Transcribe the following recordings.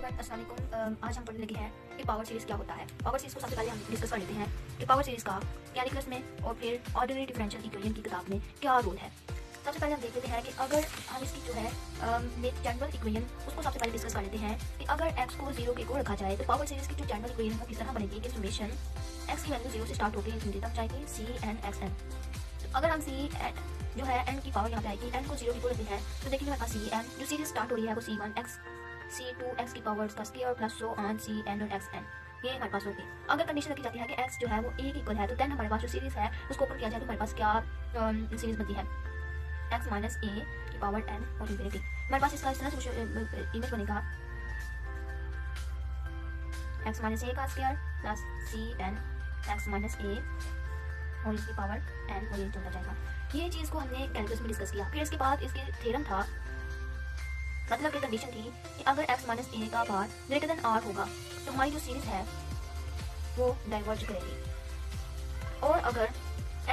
Everyone, अस्सलाम वालेकुम। आज हम पढ़ने लगे हैं कि पावर सीरीज क्या होता है। पावर सीरीज को सबसे पहले हम डिस्कस कर लेते हैं कि पावर सीरीज का कैलकुलस में और फिर ऑर्डिनरी डिफरेंशियल इक्वेशन की किताब में क्या रोल है। सबसे पहले हम देख लेते हैं कि अगर हम इसकी जो है जनरल इक्वेशन उसको सबसे पहले डिस्कस कर लेते हैं कि अगर x को 0 के इक्वल रखा जाए तो पावर सीरीज की जो जनरल इक्वेशन वो किस तरह बनेगी कि समेशन x की वैल्यू 0 से स्टार्ट होकर इंफिनिटी तक जाएगी cn xn। अगर हम c जो है n की पावर यहाँ पे आएगी, n को 0 के इक्वल लेते हैं तो देखिए हमारे पास cn जो सीरीज स्टार्ट हो रही है वो c1 x c2 x की पावर का square plus so on cn और xn ये हमारे पास होगी। अगर कंडीशन रखी जाती है कि x जो है वो a के इक्वल है तो देन हमारे पास जो सीरीज है उसको ओपन किया जाए तो हमारे पास क्या सीरीज बनती है x माइनस a की पावर n और इंफिनिटी। हमारे पास इसका इस तरह से इमेज बनेगा x माइनस a का square plus cn x minus a और इसकी पावर n और ये चलता जाएगा। ये चीज़ को हमने कैलकुलस में डिस्कस किया। फिर इसके बाद इसके थ्योरम था, मतलब कि कंडीशन थी कि अगर x माइनस a का बार ग्रेटर देन r होगा तो हमारी जो सीरीज है वो डाइवर्ज करेगी, और अगर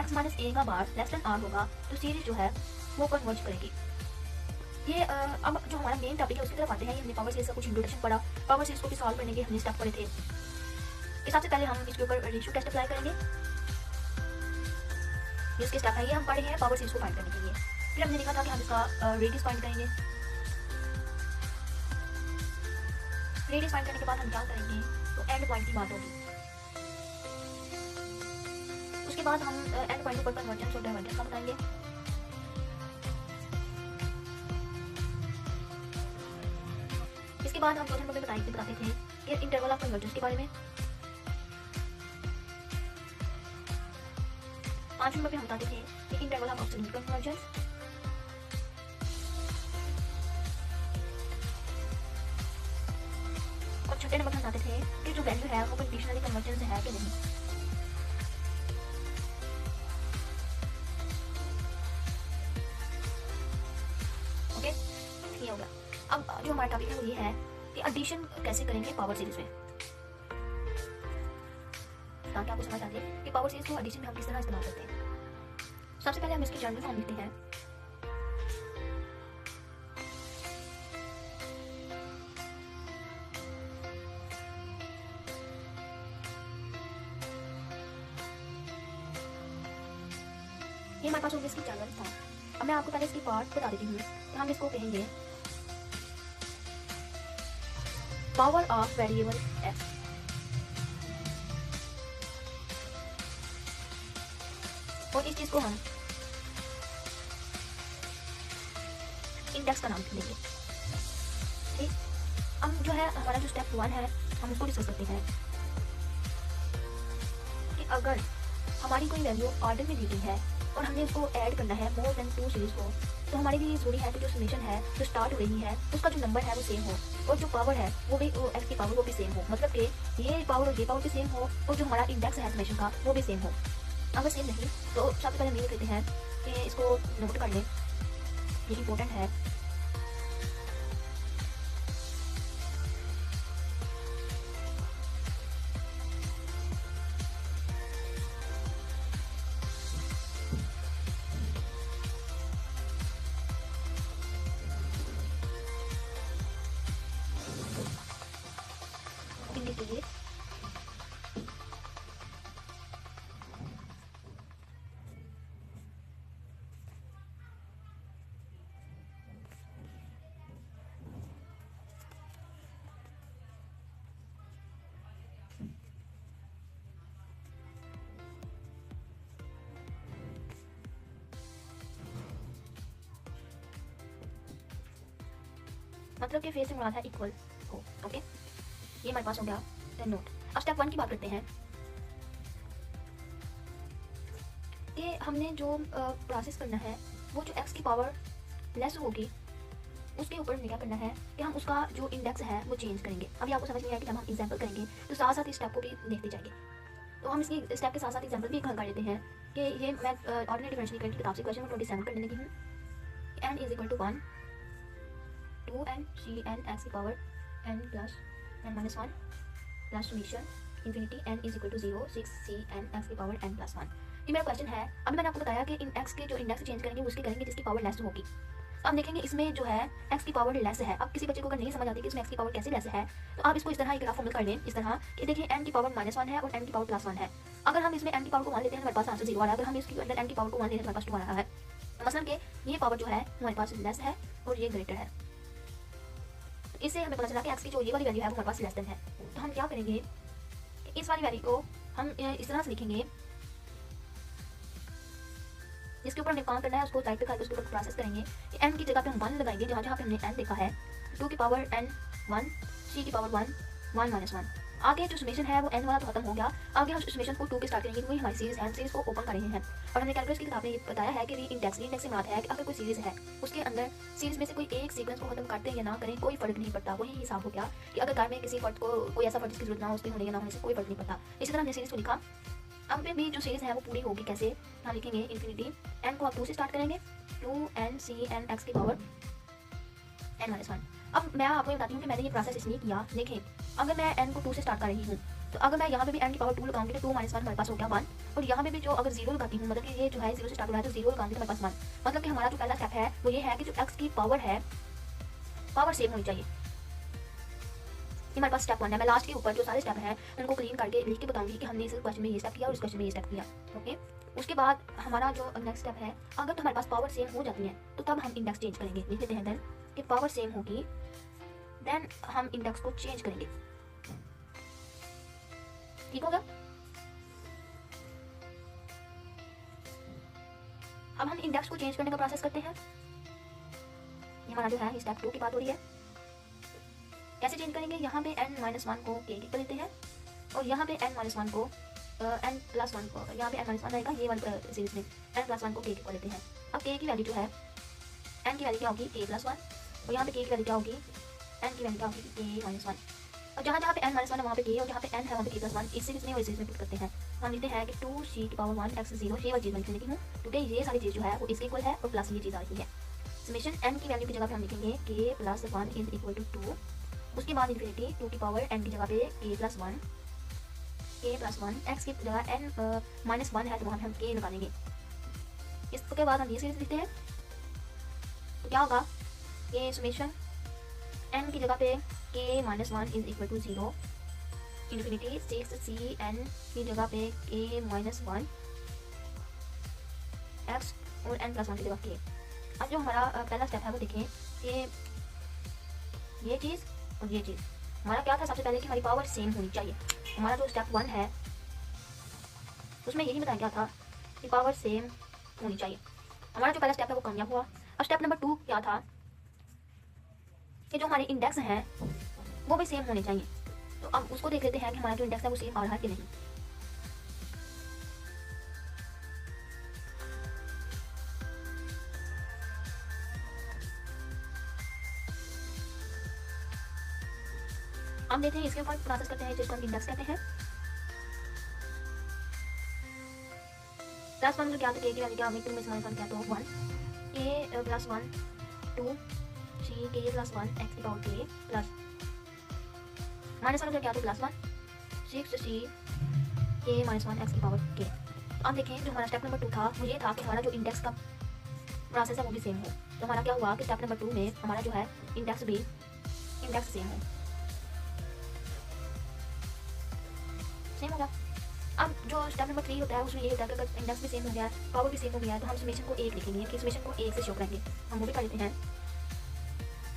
x माइनस a का बार लेस देन r होगा तो सीरीज जो है वो कन्वर्ज करेगी। ये अब जो हमारा मेन टॉपिक है उसकी तरफ आते हैं। हमने पावर सीरीज का कुछ इंट्रोडक्शन पढ़ा, पावर सीरीज को भी सॉल्व करने के हमने स्टेप पढ़े थे। सबसे पहले हम इसके ऊपर रेशियो टेस्ट अप्लाई करेंगे। इसके स्टेप है ये हम पढ़े हैं पावर सीरीज को फाइंड करने के लिए। फिर हमने देखा था कि हम इसका रेडियस फाइंड करेंगे। रेडियस फाइंड करने के बाद हम क्या करेंगे तो एंड पॉइंट की बात होगी। उसके बाद हम एंड पॉइंट पर कन्वर्जेंस और डाइवर्जेंस का बताएंगे। इसके बाद हम चौथे नंबर पे बताते थे कि इंटरवल ऑफ कन्वर्जेंस के बारे में। 5 नंबर पे हम बताते थे कि इंटरवल ऑफ एब्सोल्यूट कन्वर्जेंस। और छठे नंबर पे हम बताते थे कि जो वैल्यू है वो कंडीशनली कन्वर्जेंस है कि नहीं। ओके, ये हो गया। अब जो हमारा टॉपिक है वो ये है कि एडिशन कैसे करेंगे पावर सीरीज में, ताकि आपको समझ आ जाए कि पावर सीरीज को एडिशन में हम किस तरह इस्तेमाल करते हैं। सबसे पहले हम इसकी जनरल फॉर्म लिखते हैं। ये हमारे पास होगी इसकी जनरल फॉर्म। अब मैं आपको पहले इसकी पार्ट बता देती हूँ कि हम इसको कहेंगे पावर ऑफ वेरिएबल x। और इस चीज को हम इंडेक्स का नाम देंगे। ठीक, अब जो है हमारा जो स्टेप 1 है हम उसको डिस्कस करते हैं कि अगर हमारी कोई वैल्यू ऑर्डर में दी गई है और हमने उसको ऐड करना है मोर देन 2 सीरीज को, तो हमारे लिए जरूरी है कि जो समेशन है जो स्टार्ट हो रही है उसका जो नंबर है वो सेम हो और जो पावर है वो भी x की पावर वो भी सेम हो। मतलब कि ये पावर और ये पावर भी सेम हो और जो हमारा इंडेक्स है समेशन का वो भी सेम हो। अगर सेम नहीं तो सबसे पहले हम ये कहते हैं कि इसको नोट कर लें, ये इंपॉर्टेंट है। लिख लीजिए मतलब कि फेस से मुराद है इक्वल हो। ओके, ये हमारे पास हो गया देन नोट। अब स्टेप 1 की बात करते हैं कि हमने जो प्रोसेस करना है वो जो x की पावर लेस होगी उसके ऊपर हमें क्या करना है कि हम उसका जो इंडेक्स है वो चेंज करेंगे। अभी आपको समझ नहीं आया कि जब हम एग्जाम्पल करेंगे तो साथ साथ इस स्टेप को भी देखते जाएंगे। तो हम इसकी स्टेप के साथ साथ एग्जाम्पल भी हल कर लेते हैं कि ये मैं ऑर्डिनरी डिफरेंशियल इक्वेशन की किताब से क्वेश्चन 27 करने लगी हूँ। n is equal to 1 2n cn x की power n plus n minus 1 plus summation infinity n is equal to 0 6 cn x की पावर n प्लस 1। ये मेरा क्वेश्चन है। अभी मैंने आपको बताया कि इन x के जो इंडेक्स चेंज करेंगे उसके करेंगे जिसकी पावर लेस होगी। तो अब देखेंगे इसमें जो है x की पावर लेस है। अब किसी बच्चे को अगर नहीं समझ आती कि इसमें x की पावर कैसे लेस है, तो आप इसको इस तरह एक ग्राफ फॉर्मूला कर लें, इस तरह कि देखिए n की पावर -1 है और n की पावर +1 है। अगर हम इसमें n की पावर को मान लेते हैं हमारे पास आंसर 0 आ रहा है। अगर हम इसके अंदर n की पावर को मान लेते हैं हमारे पास 2 आ रहा है। तो मसलन कि ये पावर जो है हमारे पास लेस है और ये ग्रेटर है। तो इससे हमें पता चला कि x की जो ये वाली वैल्यू है वो हमारे पास लेस देन है। तो हम क्या करेंगे, इस वाली वैल्यू को हम इस तरह से लिखेंगे, जिसके ऊपर हमें काम करना है उसको साइड पे करके उसके ऊपर प्रोसेस करेंगे कि n की जगह पे हम 1 लगाएंगे, जहाँ जहाँ पे हमने n देखा है 2 की पावर n 1, c की पावर 1, 1 - 1। आगे जो समेशन है वो n वाला तो खत्म हो गया। आगे हम समेशन को 2 के स्टार्ट करेंगे, वही हमारी सीरीज है, हम सीरीज को ओपन कर रहे हैं। और हमने कैलकुलस की किताब में ये बताया है कि री इंडेक्स से मुराद है कि अगर कोई सीरीज है उसके अंदर सीरीज में से कोई एक सीक्वेंस को खत्म करते हैं या ना करें कोई फर्क नहीं पड़ता। वही हिसाब हो गया कि अगर घर में किसी वर्ड को कोई ऐसा वर्ड की जरूरत ना हो, उसके होने या ना होने से कोई फर्क नहीं पड़ता। इसी तरह हमने सीरीज को लिखा। अब भी जो सीरीज है वो पूरी होगी कैसे, हम लिखेंगे इन्फिनिटी n को आप 2 से स्टार्ट करेंगे, 2n c n x की पावर n - 1। अब मैं आपको बताती हूँ कि मैंने ये प्रोसेस इसलिए किया। देखें अगर मैं n को 2 से स्टार्ट कर रही हूँ तो अगर मैं यहाँ पे भी n की पावर 2 लगाऊंगी तो 2 - 1 हमारे पास हो गया 1। और यहाँ पे भी जो अगर 0 लगाती हूँ, मतलब कि ये जो है 0 से स्टार्ट हो रहा है तो 0 लगाऊंगी तो हमारे पास 1। मतलब कि हमारा जो पहला स्टेप है वो ये है कि जो x की पावर है पावर सेम होनी चाहिए। ये हमारे पास स्टेप 1 है। मैं लास्ट के ऊपर जो सारे स्टेप हैं उनको क्लीन करके लिख के बताऊंगी कि हमने इस क्वेश्चन में ये स्टेप किया और इस क्वेश्चन में ये स्टेप किया। ओके, उसके बाद हमारा जो नेक्स्ट स्टेप है, अगर तो हमारे पास पावर सेम हो जाती है तो तब हम इंडेक्स चेंज करेंगे। लिख लेते हैं देन कि पावर सेम होगी, देन हम इंडेक्स को चेंज करेंगे। ठीक होगा। अब हम इंडेक्स को चेंज करने का प्रोसेस करते हैं। ये हमारा जो है स्टेप 2 की बात हो रही है। कैसे चेंज करेंगे, यहाँ पे n - 1 को k पर लेते हैं और यहाँ पे n - 1 को n + 1 को, यहाँ पे n - 1 आएगा ये वाली सीरीज में, n + 1 को k पर लेते हैं। अब k की वैल्यू जो है, n की वैल्यू क्या होगी k + 1 और यहाँ पे k की वैल्यू क्या होगी, n की वैल्यू क्या होगी k - 1। और जहाँ जहाँ पे n - 1 है वहाँ पे k और जहाँ पे n है वहाँ पे k + 1, इस सीरीज में और इस सीरीज में पुट करते हैं। हम लिखते हैं कि 2c की पावर 1 x 0, ये वाली चीज़ मैं लिखने लगी हूँ क्योंकि ये सारी चीज़ जो है वो इसके इक्वल है और प्लस ये चीज़ आ रही है। समेशन n की वैल्यू की जगह पे हम लिखेंगे k + 1 = 2। उसके बाद इन्फिनिटी 2 की पावर n की जगह पे k + 1 x की जगह n - 1 है तो वहाँ पे हम k लगा देंगे। इसके बाद हम ये सीरीज लिखते हैं तो क्या होगा, ये समेशन n की जगह पे k - 1 = 0, इन्फिनिटी 6cn की जगह पे k - 1 x और n + 1 की जगह k। अब जो हमारा पहला स्टेप है वो देखें, ये चीज़ और ये चीज़ हमारा क्या था, सबसे पहले कि हमारी पावर सेम होनी चाहिए। हमारा जो स्टेप 1 है उसमें यही बताया गया था कि पावर सेम होनी चाहिए। हमारा जो पहला स्टेप है वो कामयाब हुआ। अब स्टेप नंबर 2 क्या था कि जो हमारे इंडेक्स हैं वो भी सेम होने चाहिए। तो अब उसको देख लेते हैं कि हमारा जो इंडेक्स है वो सेम आ रहा है कि नहीं। अब देखते हैं इसके ऊपर प्रोसेस करते हैं जिसको हम इंडेक्स कहते हैं। +1 क्या, तो k की वैल्यू क्या होगी, 2 में से -1 क्या तो 1, k + 1 2 c k + 1 x की पावर k प्लस -1 क्या तो +1 6c k - 1 x की पावर k। अब देखें जो हमारा स्टेप नंबर 2 था वो ये था कि हमारा जो इंडेक्स का प्रोसेस है वो भी सेम हो। तो हमारा क्या हुआ कि स्टेप नंबर 2 में हमारा जो है इंडेक्स सेम होगा। अब जो स्टेप नंबर 3 होता है उसमें ये होता है कि अगर इंडेक्स भी सेम हो गया है, पावर भी सेम हो गया है, तो हम समेशन को 1 लिखेंगे कि समेशन को 1 से शो करेंगे। हम वो भी कर लेते हैं।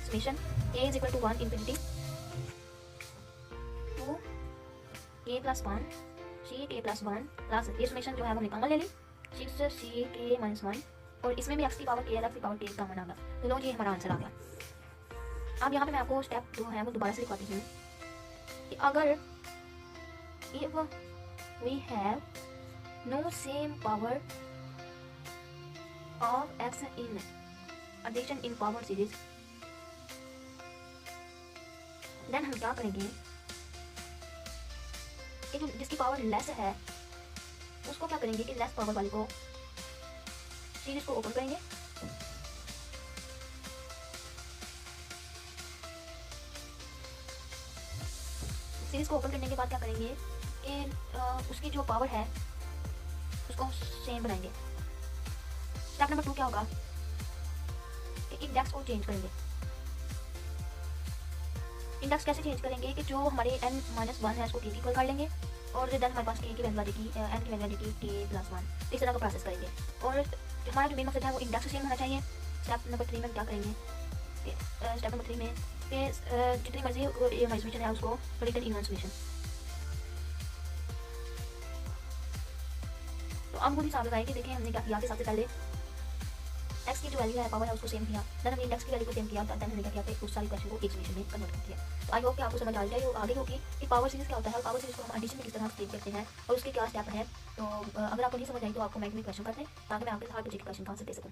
Summation a = 1 infinity 2 k + 1 c k + 1 plus ये समेशन जो है वो हमने कॉमन ले ली 6c k - 1 और इसमें भी x की पावर k x की पावर k कॉमन आ गया। तो लो ये हमारा आंसर आ गया। अब यहाँ पे मैं आपको स्टेप 2 है वो दोबारा से लिखवाती हूँ कि अगर if we have no same power of x in addition in power series, then हम क्या करेंगे कि जो जिसकी पावर लेस है उसको क्या करेंगे कि लेस पावर वाली को सीरीज को ओपन करेंगे। सीरीज को ओपन करने के बाद क्या करेंगे कि उसकी जो पावर है उसको सेम बनाएंगे। स्टेप नंबर 2 क्या होगा कि इंडेक्स को चेंज करेंगे। इंडेक्स कैसे चेंज करेंगे कि जो हमारे n-1 है उसको k इक्वल कर लेंगे और देन हमारे पास k की वैल्यू आ जाएगी, n की वैल्यू आ जाएगी k+1। इस तरह का प्रोसेस करेंगे और हमारा जो मेन मकसद है वो इंडेक्स सेम होना चाहिए। स्टेप नंबर 3 में क्या करेंगे, स्टेप नंबर 3 में जितनी मर्जी ये हमारी समीशन है उसको रिटर्न इन समीशन। तो अब खुद हिसाब लगाएंगे, देखें हमने क्या किया कि सबसे पहले x की जो वैल्यू है पावर है उसको सेम किया, देन हमने इंडेक्स की वैल्यू को सेम किया, देन हमने क्या किया कि उस सारी इक्वेशन को एक समीशन में कन्वर्ट कर दिया। तो आई होप कि आपको समझ आ जाए आगे होगी कि पावर सीरीज क्या होता है और पावर सीरीज को हम एडिशन में किस तरह से करते हैं और उसके क्या स्टेप है। तो अगर आपको नहीं समझ आई तो आप कमेंट में क्वेश्चन कर दें ताकि मैं आपके हर बच्चे के क्वेश्चन का आंसर दे सकूँ।